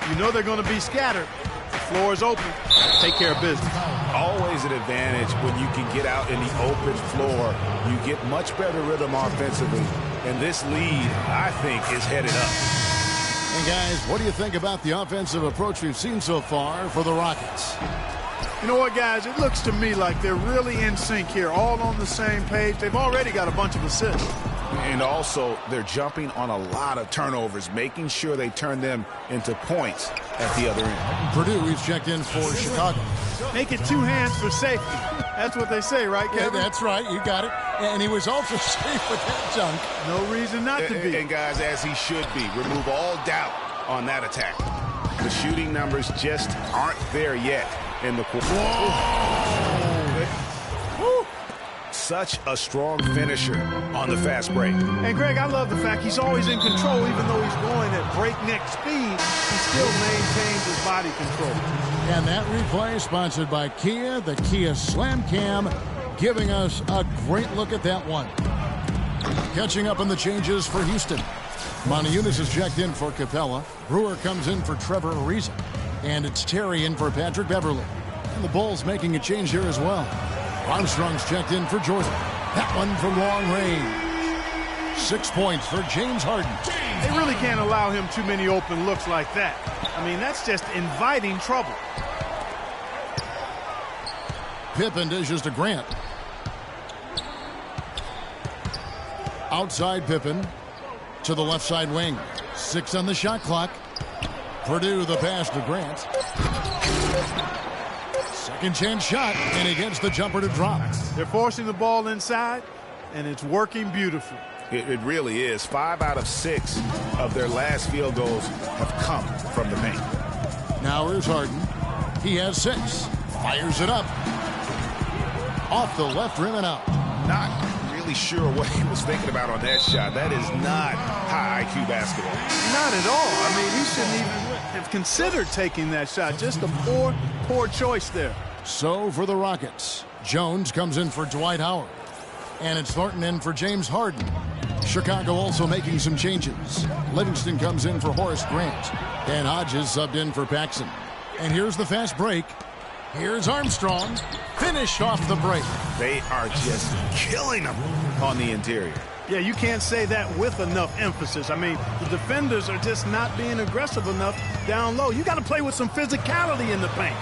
You know they're going to be scattered. The floor is open. Take care of business. Always an advantage when you can get out in the open floor. You get much better rhythm offensively. And this lead, I think, is headed up. And guys, what do you think about the offensive approach we've seen so far for the Rockets? You know what, guys? It looks to me like they're really in sync here, all on the same page. They've already got a bunch of assists. And also, they're jumping on a lot of turnovers, making sure they turn them into points at the other end. Purdue, he's checked in for Chicago. Make it two hands for safety. That's what they say, right, Kevin? Yeah, that's right. You got it. And he was also safe with that dunk. No reason not to be. And guys, as he should be. Remove all doubt on that attack. The shooting numbers just aren't there yet in the quarter. Such a strong finisher on the fast break. And Greg, I love the fact he's always in control. Even though he's going at breakneck speed, he still maintains his body control. And that replay sponsored by Kia, the Kia Slam Cam, giving us a great look at that one. Catching up on the changes for Houston. Montiunas is checked in for Capella. Brewer comes in for Trevor Ariza. And it's Terry in for Patrick Beverly. And the Bulls making a change here as well. Armstrong's checked in for Jordan. That one from long range. 6 points for James Harden. They really can't allow him too many open looks like that. I mean, that's just inviting trouble. Pippen dishes to Grant. Outside Pippen to the left side wing. 6 on the shot clock. Purdue the pass to Grant. Second chance shot, and he gets the jumper to drop. They're forcing the ball inside, and it's working beautifully. It really is. 5 out of 6 of their last field goals have come from the paint. Now here's Harden. He has 6. Fires it up. Off the left rim and out. Not really sure what he was thinking about on that shot. That is not high IQ basketball. Not at all. I mean, he shouldn't even have considered taking that shot. Just a poor choice there. So for the Rockets, Jones comes in for Dwight Howard. And it's Thornton in for James Harden. Chicago also making some changes. Livingston comes in for Horace Grant. And Hodges subbed in for Paxson. And here's the fast break. Here's Armstrong. Finished off the break. They are just killing them on the interior. Yeah, you can't say that with enough emphasis. I mean, the defenders are just not being aggressive enough down low. You got to play with some physicality in the paint.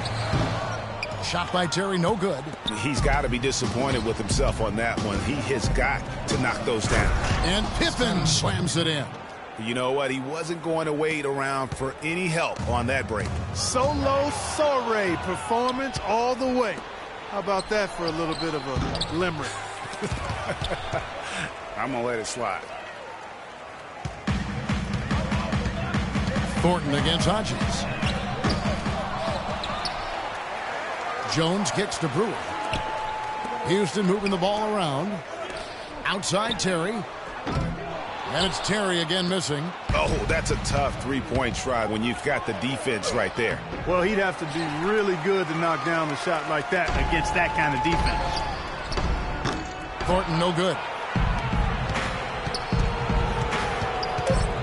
Shot by Terry, no good. He's got to be disappointed with himself on that one. He has got to knock those down. And Pippen slams it in. You know what? He wasn't going to wait around for any help on that break. Solo soiree performance all the way. How about that for a little bit of a limerick? I'm going to let it slide. Thornton against Hodges. Jones kicks to Brewer. Houston moving the ball around. Outside Terry. And it's Terry again missing. Oh, that's a tough three-point try when you've got the defense right there. Well, he'd have to be really good to knock down a shot like that against that kind of defense. Thornton, no good.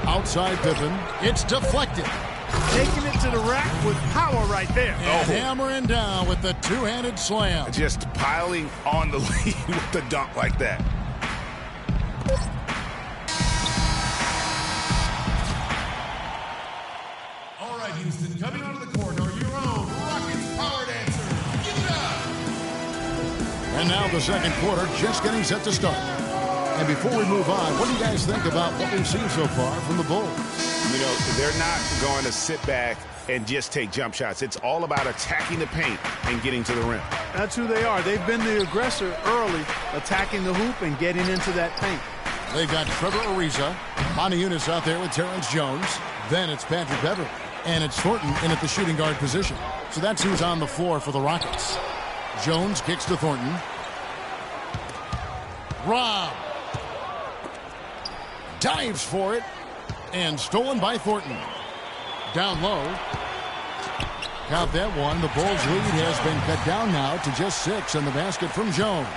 Outside Pippen. It's deflected. Taking it to the rack with power right there. And hammering down with the two-handed slam. Just piling on the lead with the dunk like that. All right, Houston, coming onto the court are your own Rockets power dancers. Give it up! And now the second quarter just getting set to start. And before we move on, what do you guys think about what we've seen so far from the Bulls? You know, they're not going to sit back and just take jump shots. It's all about attacking the paint and getting to the rim. That's who they are. They've been the aggressor early, attacking the hoop and getting into that paint. They've got Trevor Ariza, Montiunas out there with Terrence Jones. Then it's Patrick Beverly. And it's Thornton in at the shooting guard position. So that's who's on the floor for the Rockets. Jones kicks to Thornton. Rob. Dives for it. And stolen by Thornton. Down low. Count that one. The Bulls' lead has been cut down now to just 6 in the basket from Jones.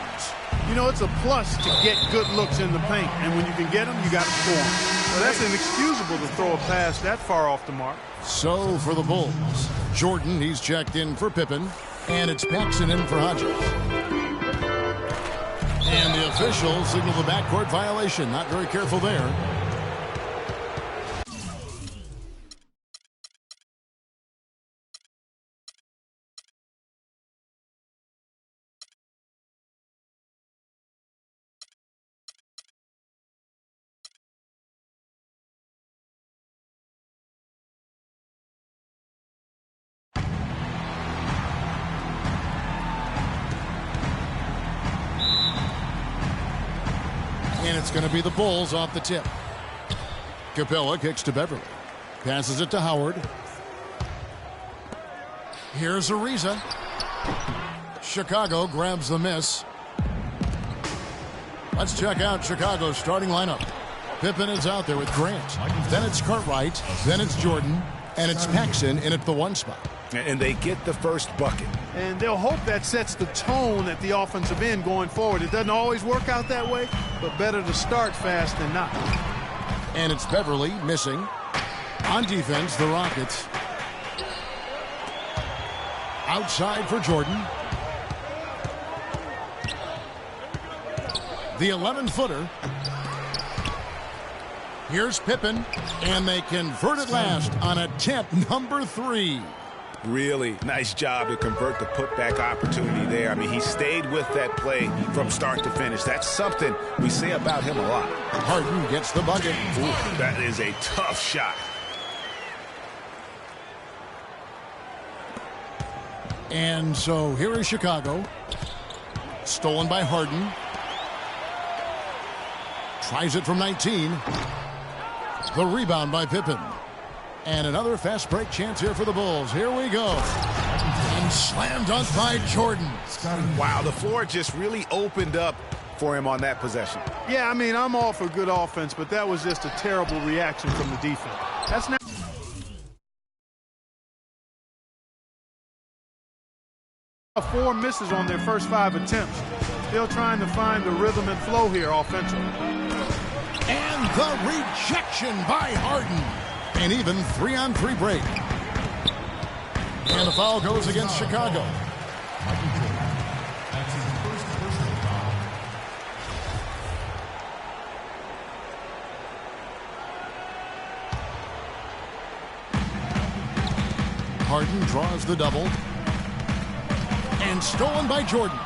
You know, it's a plus to get good looks in the paint. And when you can get them, you got to score them. Well, that's inexcusable to throw a pass that far off the mark. So for the Bulls, Jordan, he's checked in for Pippen, and it's Paxson in for Hodges. And the officials signal the backcourt violation. Not very careful there. And it's going to be the Bulls off the tip. Capella kicks to Beverly. Passes it to Howard. Here's Ariza. Chicago grabs the miss. Let's check out Chicago's starting lineup. Pippen is out there with Grant. Then it's Cartwright. Then it's Jordan. And it's Paxson in at the 1 spot. And they get the first bucket. And they'll hope that sets the tone at the offensive end going forward. It doesn't always work out that way, but better to start fast than not. And it's Beverly missing. On defense, the Rockets. Outside for Jordan. The 11-footer. Here's Pippen, and they convert it last on attempt number 3. Really nice job to convert the putback opportunity there. I mean, he stayed with that play from start to finish. That's something we say about him a lot. Harden gets the bucket. Ooh, that is a tough shot. And so here is Chicago. Stolen by Harden. Tries it from 19. The rebound by Pippen. And another fast break chance here for the Bulls. Here we go. And slam dunk by Jordan. Wow, the floor just really opened up for him on that possession. Yeah, I mean, I'm all for good offense, but that was just a terrible reaction from the defense. That's not 4 misses on their first 5 attempts. Still trying to find the rhythm and flow here offensively. And the rejection by Harden. An even 3-on-3 break. And the foul goes against Chicago. Harden draws the double. And stolen by Jordan.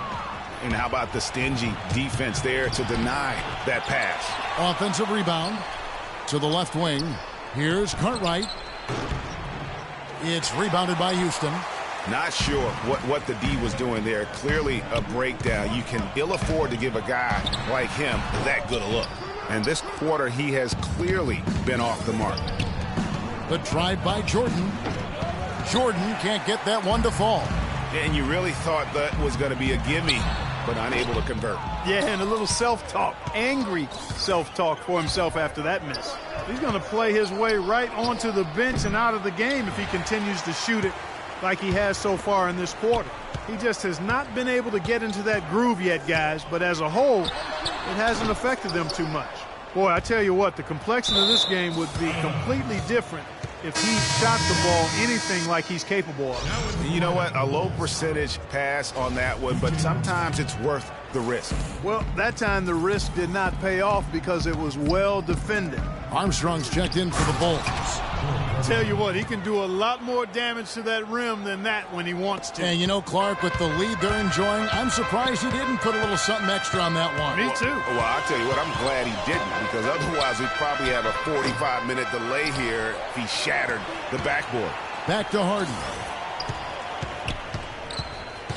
And how about the stingy defense there to deny that pass? Offensive rebound to the left wing. Here's Cartwright. It's rebounded by Houston. Not sure what the D was doing there. Clearly a breakdown. You can ill afford to give a guy like him that good a look. And this quarter, he has clearly been off the mark. The drive by Jordan. Jordan can't get that one to fall. And you really thought that was going to be a gimme, but unable to convert. Yeah, and a little self-talk, angry self-talk for himself after that miss. He's going to play his way right onto the bench and out of the game if he continues to shoot it like he has so far in this quarter. He just has not been able to get into that groove yet, guys, but as a whole, it hasn't affected them too much. Boy, I tell you what, the complexion of this game would be completely different if he shot the ball anything like he's capable of. You know what? A low percentage pass on that one, but sometimes it's worth the risk. Well, that time the risk did not pay off because it was well defended. Armstrong's checked in for the Bulls. Tell you what, he can do a lot more damage to that rim than that when he wants to. And you know, Clark, with the lead they're enjoying, I'm surprised he didn't put a little something extra on that one. Me too. Well, I'll tell you what, I'm glad he didn't, because otherwise we'd probably have a 45-minute delay here if he shattered the backboard. Back to Harden.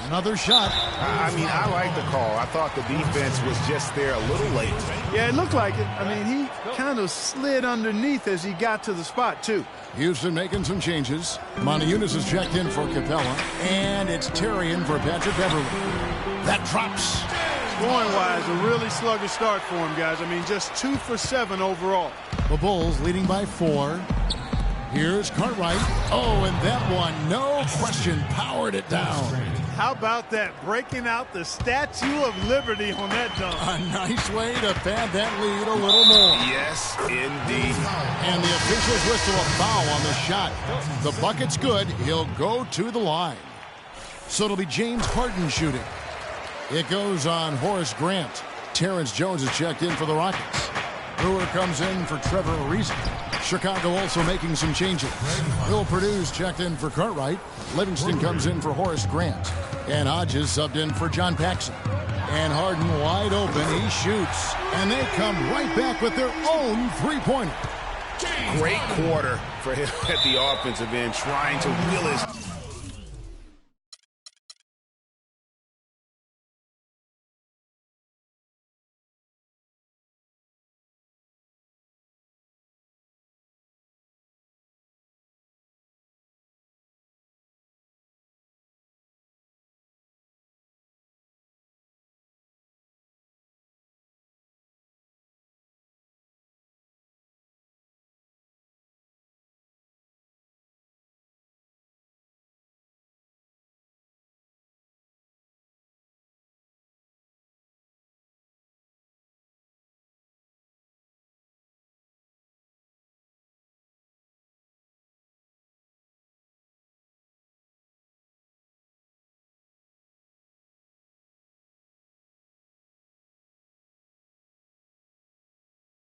Another shot. I mean, I like the call. I thought the defense was just there a little late. Yeah, it looked like it. I mean, he kind of slid underneath as he got to the spot, too. Houston making some changes. Monteunice is checked in for Capella. And it's Terry in for Patrick Beverly. That drops. Scoring-wise, a really sluggish start for him, guys. I mean, just 2 for 7 overall. The Bulls leading by 4. Here's Cartwright. Oh, and that one, no question, powered it down. How about that? Breaking out the Statue of Liberty on that dunk. A nice way to pad that lead a little more. Yes, indeed. And the officials whistle a foul on the shot. The bucket's good. He'll go to the line. So it'll be James Harden shooting. It goes on Horace Grant. Terrence Jones is checked in for the Rockets. Brewer comes in for Trevor Ariza. Chicago also making some changes. Bill Purdue's checked in for Cartwright. Livingston comes in for Horace Grant. And Hodges subbed in for John Paxson. And Harden wide open. He shoots. And they come right back with their own three-pointer. Great quarter for him at the offensive end, trying to will his